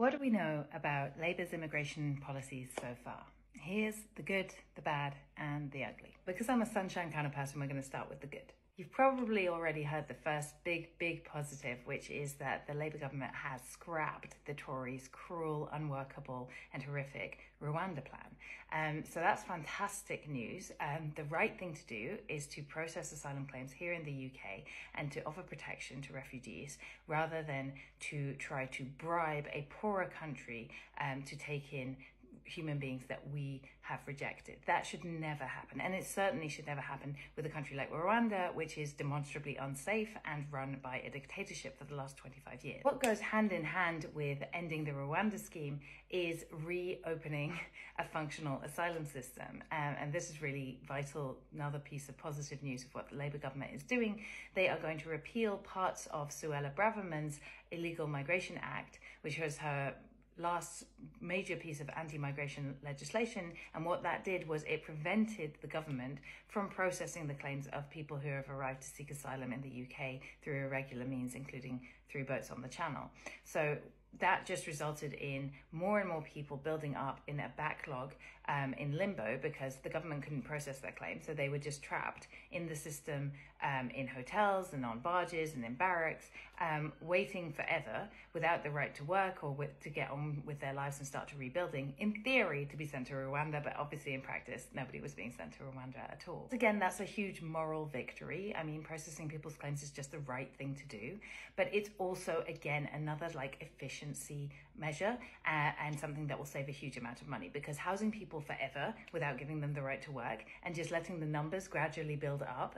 What do we know about Labour's immigration policies so far? Here's the good, the bad, and the ugly. Because I'm a sunshine kind of person, we're going to start with the good. You've probably already heard the first big positive, which is that the Labour government has scrapped the Tories' cruel, unworkable, and horrific Rwanda plan. So that's fantastic news. The right thing to do is to process asylum claims here in the UK and to offer protection to refugees rather than to try to bribe a poorer country to take in human beings that we have rejected. That should never happen. And it certainly should never happen with a country like Rwanda, which is demonstrably unsafe and run by a dictatorship for the last 25 years. What goes hand in hand with ending the Rwanda scheme is reopening a functional asylum system. And this is really vital. Another piece of positive news of what the Labour government is doing. They are going to repeal parts of Suella Braverman's Illegal Migration Act, which was her last major piece of anti-migration legislation. And what that did was it prevented the government from processing the claims of people who have arrived to seek asylum in the UK through irregular means, including through boats on the Channel. So that just resulted in more and more people building up in a backlog in limbo because the government couldn't process their claims. So they were just trapped in the system, in hotels and on barges and in barracks, waiting forever without the right to work or to get on with their lives and start to rebuilding, in theory to be sent to Rwanda, but obviously in practice, nobody was being sent to Rwanda at all. Again, that's a huge moral victory. I mean, processing people's claims is just the right thing to do, but it's also, again, another efficiency measure and something that will save a huge amount of money, because housing people forever without giving them the right to work and just letting the numbers gradually build up,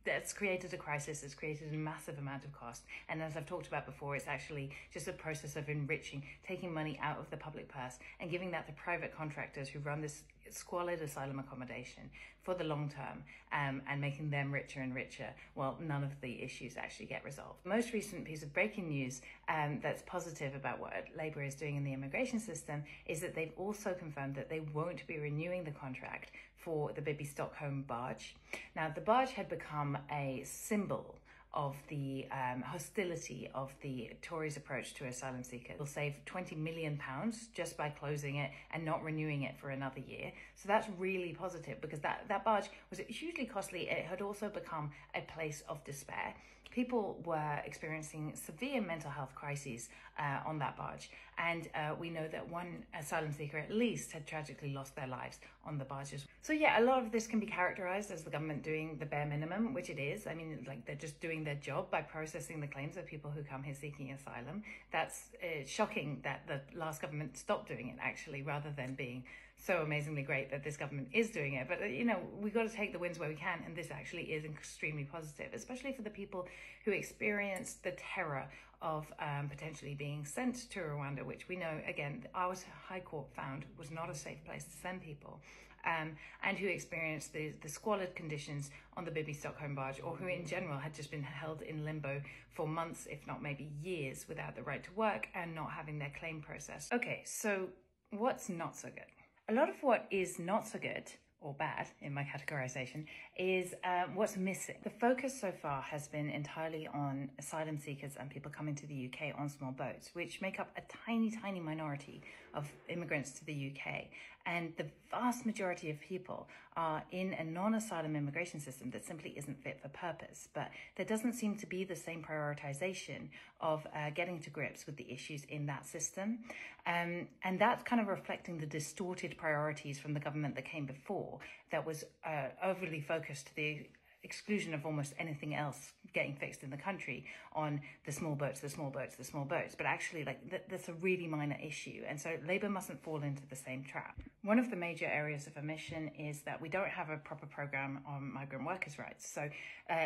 that's created a crisis. It's created a massive amount of cost. And as I've talked about before, it's actually just a process of enriching, taking money out of the public purse and giving that to private contractors who run this squalid asylum accommodation for the long term, and making them richer and richer while none of the issues actually get resolved. The most recent piece of breaking news that's positive about what Labour is doing in the immigration system is that they've also confirmed that they won't be renewing the contract for the Bibi Stockholm barge. Now, the barge had become a symbol of the hostility of the Tories' approach to asylum seekers. Will save £20 million just by closing it and not renewing it for another year. So that's really positive, because that barge was hugely costly. It had also become a place of despair. People were experiencing severe mental health crises on that barge. And we know that one asylum seeker at least had tragically lost their lives on the barges. So yeah, a lot of this can be characterized as the government doing the bare minimum, which it is. I mean, they're just doing their job by processing the claims of people who come here seeking asylum. That's shocking that the last government stopped doing it, actually, rather than being so amazingly great that this government is doing it. But, we've got to take the wins where we can. And this actually is extremely positive, especially for the people who experienced the terror of potentially being sent to Rwanda, which we know, again, our High Court found was not a safe place to send people, and who experienced the squalid conditions on the Bibi Stockholm barge, or who in general had just been held in limbo for months, if not maybe years, without the right to work and not having their claim processed. Okay, so what's not so good? A lot of what is not so good, or bad in my categorization, is what's missing. The focus so far has been entirely on asylum seekers and people coming to the UK on small boats, which make up a tiny minority of immigrants to the UK. And the vast majority of people are in a non-asylum immigration system that simply isn't fit for purpose. But there doesn't seem to be the same prioritization of getting to grips with the issues in that system. And that's kind of reflecting the distorted priorities from the government that came before, that was overly focused to the exclusion of almost anything else getting fixed in the country on the small boats. But actually, that's a really minor issue. And so Labour mustn't fall into the same trap. One of the major areas of omission is that we don't have a proper programme on migrant workers' rights. So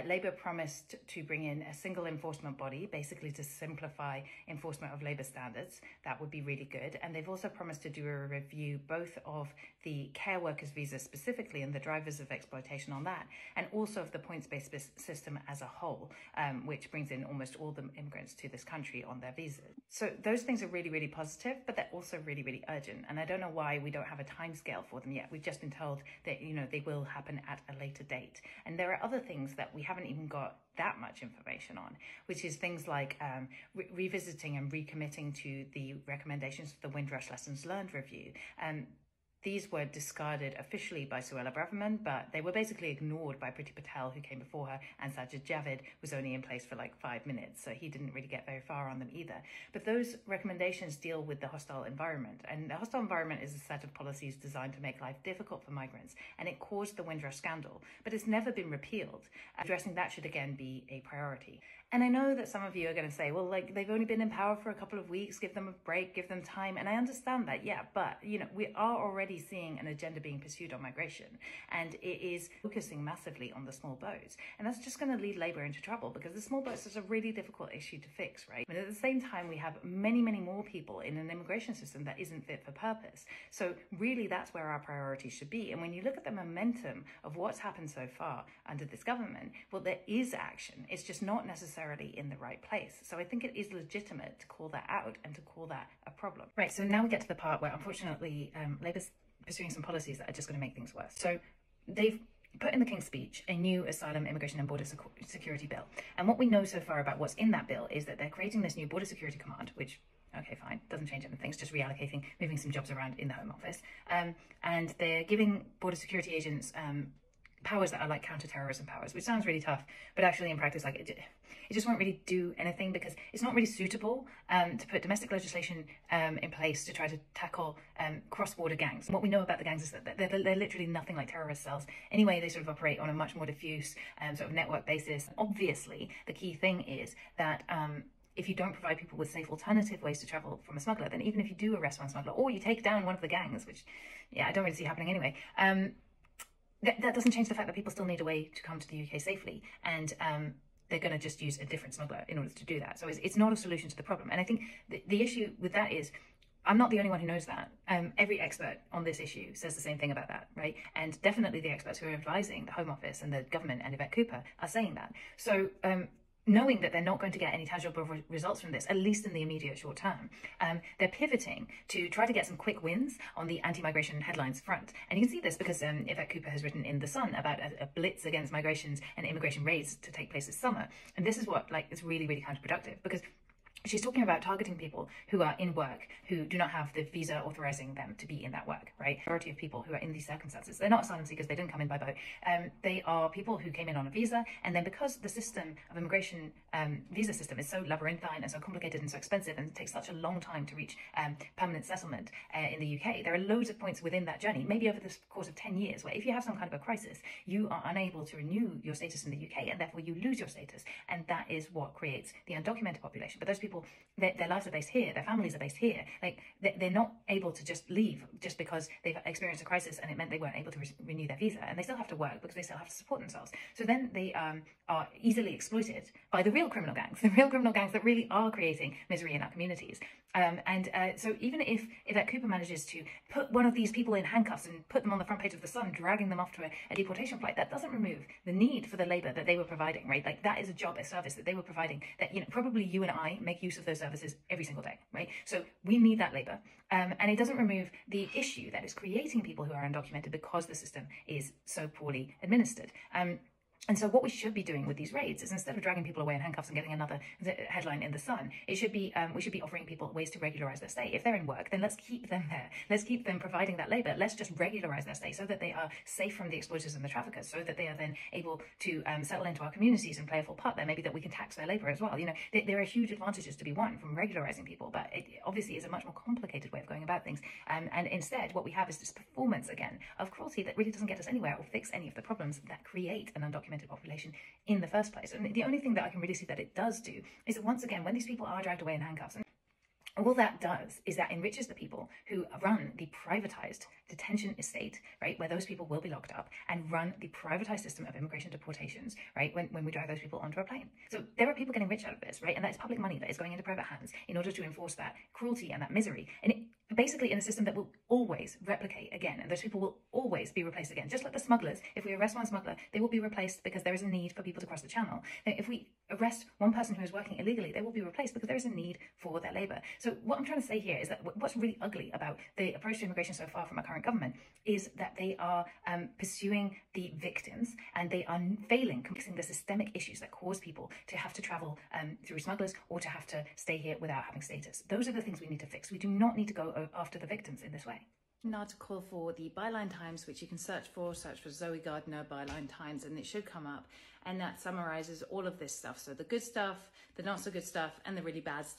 Labour promised to bring in a single enforcement body, basically to simplify enforcement of labour standards. That would be really good. And they've also promised to do a review both of the care workers visa specifically and the drivers of exploitation on that, and also of the points-based system as a whole, which brings in almost all the immigrants to this country on their visas. So those things are really, really positive, but they're also really, really urgent. And I don't know why we don't have a timescale for them yet. We've just been told that, they will happen at a later date. And there are other things that we haven't even got that much information on, which is things like revisiting and recommitting to the recommendations of the Windrush Lessons Learned review. These were discarded officially by Suella Braverman, but they were basically ignored by Priti Patel, who came before her, and Sajid Javid was only in place for like 5 minutes, so he didn't really get very far on them either. But those recommendations deal with the hostile environment, and the hostile environment is a set of policies designed to make life difficult for migrants, and it caused the Windrush scandal, but it's never been repealed. Addressing that should again be a priority. And I know that some of you are going to say, well, like, they've only been in power for a couple of weeks, give them a break, give them time. And I understand that, yeah, but, we are already seeing an agenda being pursued on migration, and it is focusing massively on the small boats. And that's just going to lead Labour into trouble, because the small boats is a really difficult issue to fix, right? But at the same time, we have many, many more people in an immigration system that isn't fit for purpose. So really, that's where our priorities should be. And when you look at the momentum of what's happened so far under this government, well, there is action. It's just not necessarily in the right place. So I think it is legitimate to call that out and to call that a problem. Right, so now we get to the part where, unfortunately, Labour's pursuing some policies that are just going to make things worse. So they've put in the King's Speech a new asylum, immigration and border security bill. And what we know so far about what's in that bill is that they're creating this new border security command, which, okay, fine, doesn't change anything, it's just reallocating, moving some jobs around in the Home Office. And they're giving border security agents powers that are like counter-terrorism powers, which sounds really tough, but actually in practice, like, it just won't really do anything, because it's not really suitable to put domestic legislation in place to try to tackle cross-border gangs. And what we know about the gangs is that they're literally nothing like terrorist cells. Anyway, they sort of operate on a much more diffuse sort of network basis. Obviously, the key thing is that if you don't provide people with safe alternative ways to travel from a smuggler, then even if you do arrest one smuggler, or you take down one of the gangs, which, yeah, I don't really see happening anyway, that doesn't change the fact that people still need a way to come to the UK safely, and they're going to just use a different smuggler in order to do that. So it's not a solution to the problem. And I think the issue with that is, I'm not the only one who knows that. Every expert on this issue says the same thing about that, right? And definitely the experts who are advising the Home Office and the government and Yvette Cooper are saying that. So knowing that they're not going to get any tangible results from this, at least in the immediate short term, they're pivoting to try to get some quick wins on the anti-migration headlines front. And you can see this because Yvette Cooper has written in The Sun about a blitz against migrations and immigration raids to take place this summer. And this is what, like, is really, really counterproductive, because she's talking about targeting people who are in work, who do not have the visa authorizing them to be in that work, right? The majority of people who are in these circumstances, they're not asylum seekers, they didn't come in by boat. They are people who came in on a visa, and then because the system of immigration visa system is so labyrinthine and so complicated and so expensive, and it takes such a long time to reach permanent settlement in the UK, there are loads of points within that journey, maybe over the course of 10 years, where if you have some kind of a crisis, you are unable to renew your status in the UK, and therefore you lose your status. And that is what creates the undocumented population. But those people, their lives are based here, their families are based here. Like, they're not able to just leave just because they've experienced a crisis and it meant they weren't able to renew their visa, and they still have to work because they still have to support themselves. So then they are easily exploited by the real criminal gangs, that really are creating misery in our communities. So even if Yvette Cooper manages to put one of these people in handcuffs and put them on the front page of The Sun, dragging them off to a deportation flight, that doesn't remove the need for the labour that they were providing, right? Like, that is a job, a service that they were providing that, probably you and I make use of those services every single day, right? So we need that labour. And it doesn't remove the issue that is creating people who are undocumented because the system is so poorly administered. And so what we should be doing with these raids is, instead of dragging people away in handcuffs and getting another headline in The Sun, it should be we should be offering people ways to regularize their stay. If they're in work, then let's keep them there. Let's keep them providing that labor. Let's just regularize their stay so that they are safe from the exploiters and the traffickers, so that they are then able to settle into our communities and play a full part there. Maybe that we can tax their labor as well. There are huge advantages to be won from regularizing people, but it obviously is a much more complicated way of going about things. And instead, what we have is this performance again of cruelty that really doesn't get us anywhere or fix any of the problems that create an undocumented population in the first place. And the only thing that I can really see that it does do is that, once again, when these people are dragged away in handcuffs, and all that does is that enriches the people who run the privatized detention estate, right, where those people will be locked up, and run the privatized system of immigration deportations, right, when we drive those people onto a plane. So there are people getting rich out of this, right, and that is public money that is going into private hands in order to enforce that cruelty and that misery. And basically in a system that will always replicate again, and those people will always be replaced again. Just like the smugglers, if we arrest one smuggler, they will be replaced because there is a need for people to cross the channel. Now, if we arrest one person who is working illegally, they will be replaced because there is a need for their labour. So what I'm trying to say here is that what's really ugly about the approach to immigration so far from our current government is that they are pursuing the victims, and they are failing fixing the systemic issues that cause people to have to travel through smugglers or to have to stay here without having status. Those are the things we need to fix. We do not need to go after the victims in this way. An article for the Byline Times, which you can search for Zoe Gardner Byline Times, and it should come up, and that summarizes all of this stuff. So the good stuff, the not so good stuff, and the really bad stuff.